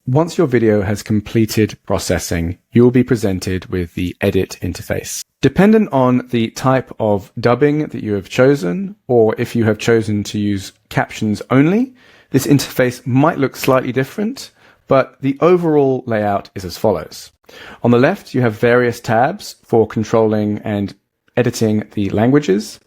Once your video has completed processing, you will be presented with the edit interface. Dependent on the type of dubbing that you have chosen, or if you have chosen to use captions only, this interface might look slightly different, but the overall layout is as follows. On the left, you have various tabs for controlling and editing the languages.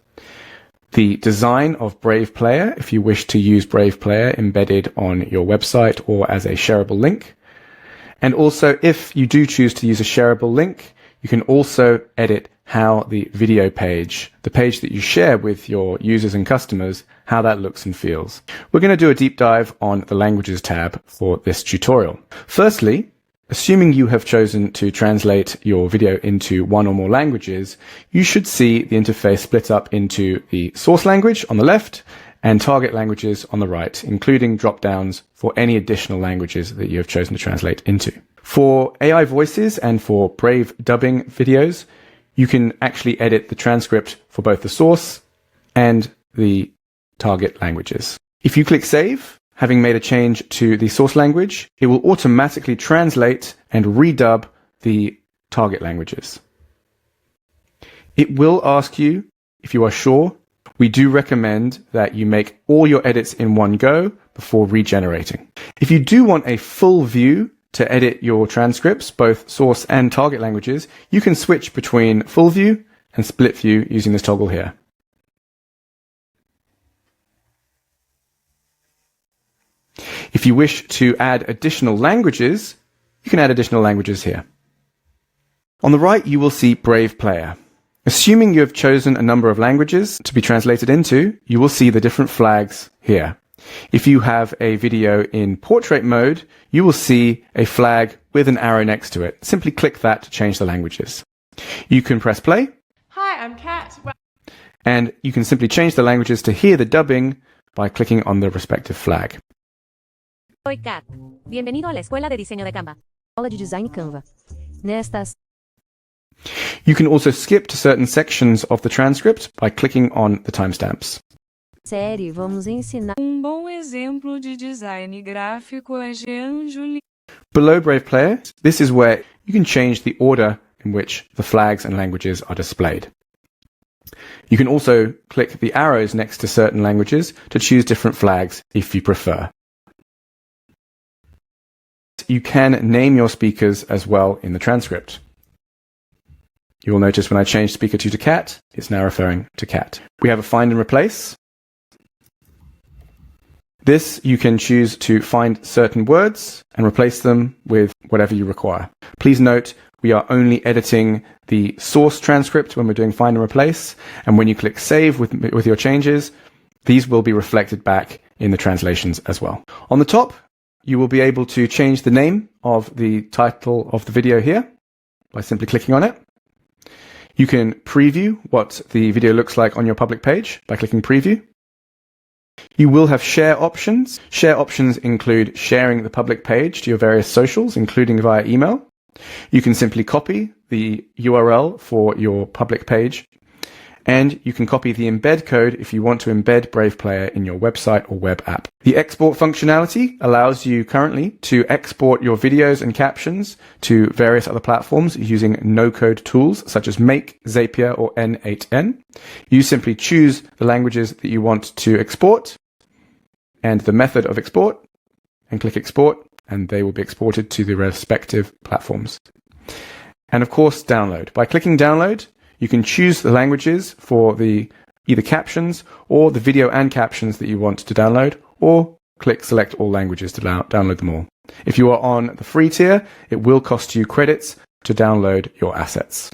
The design of Braiv Player, if you wish to use Braiv Player embedded on your website or as a shareable link. And also, if you do choose to use a shareable link, you can also edit how the video page, the page that you share with your users and customers, how that looks and feels. We're going to do a deep dive on the Languages tab for this tutorial. Firstly, assuming you have chosen to translate your video into one or more languages, you should see the interface split up into the source language on the left and target languages on the right, including drop-downs for any additional languages that you have chosen to translate into. For AI voices and for Braiv dubbing videos, you can actually edit the transcript for both the source and the target languages. If you click Save, having made a change to the source language, it will automatically translate and redub the target languages. It will ask you if you are sure. We do recommend that you make all your edits in one go before regenerating. If you do want a full view to edit your transcripts, both source and target languages, you can switch between full view and split view using this toggle here. If you wish to add additional languages, you can add additional languages here. On the right, you will see Braiv Player. Assuming you have chosen a number of languages to be translated into, you will see the different flags here. If you have a video in portrait mode, you will see a flag with an arrow next to it. Simply click that to change the languages. You can press play. Hi, I'm Kat. And you can simply change the languages to hear the dubbing by clicking on the respective flag. Oi, Kat. Bienvenido a la Escuela de Diseño de Canva. Aula de Design Canva. Nestas. You can also skip to certain sections of the transcript by clicking on the timestamps. Série, vamos ensinar. Bom exemplo de design gráfico é Jean Julie. Below Braiv Player, this is where you can change the order in which the flags and languages are displayed. You can also click the arrows next to certain languages to choose different flags if you prefer. You can name your speakers as well in the transcript. You will notice when I change speaker 2 to Kat, it's now referring to Kat. We have a find and replace. This, you can choose to find certain words and replace them with whatever you require. Please note, we are only editing the source transcript when we're doing find and replace. And when you click save with your changes, these will be reflected back in the translations as well. On the top, you will be able to change the name of the title of the video here by simply clicking on it. You can preview what the video looks like on your public page by clicking preview. You will have share options. Share options include sharing the public page to your various socials, including via email. You can simply copy the URL for your public page, and you can copy the embed code if you want to embed Braiv Player in your website or web app. The export functionality allows you currently to export your videos and captions to various other platforms using no-code tools such as Make, Zapier, or N8N. You simply choose the languages that you want to export and the method of export and click export, and they will be exported to the respective platforms. And of course, download. By clicking download, you can choose the languages for the either captions or the video and captions that you want to download, or click select all languages to download them all. If you are on the free tier, it will cost you credits to download your assets.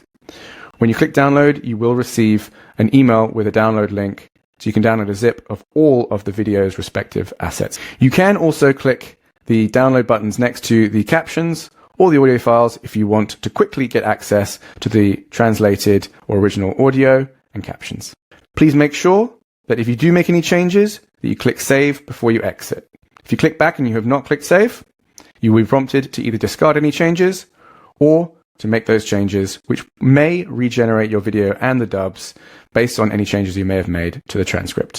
When you click download, you will receive an email with a download link, so you can download a zip of all of the video's respective assets. You can also click the download buttons next to the captions or the audio files if you want to quickly get access to the translated or original audio and captions. Please make sure that if you do make any changes, that you click save before you exit. If you click back and you have not clicked save, you will be prompted to either discard any changes or to make those changes, which may regenerate your video and the dubs based on any changes you may have made to the transcript.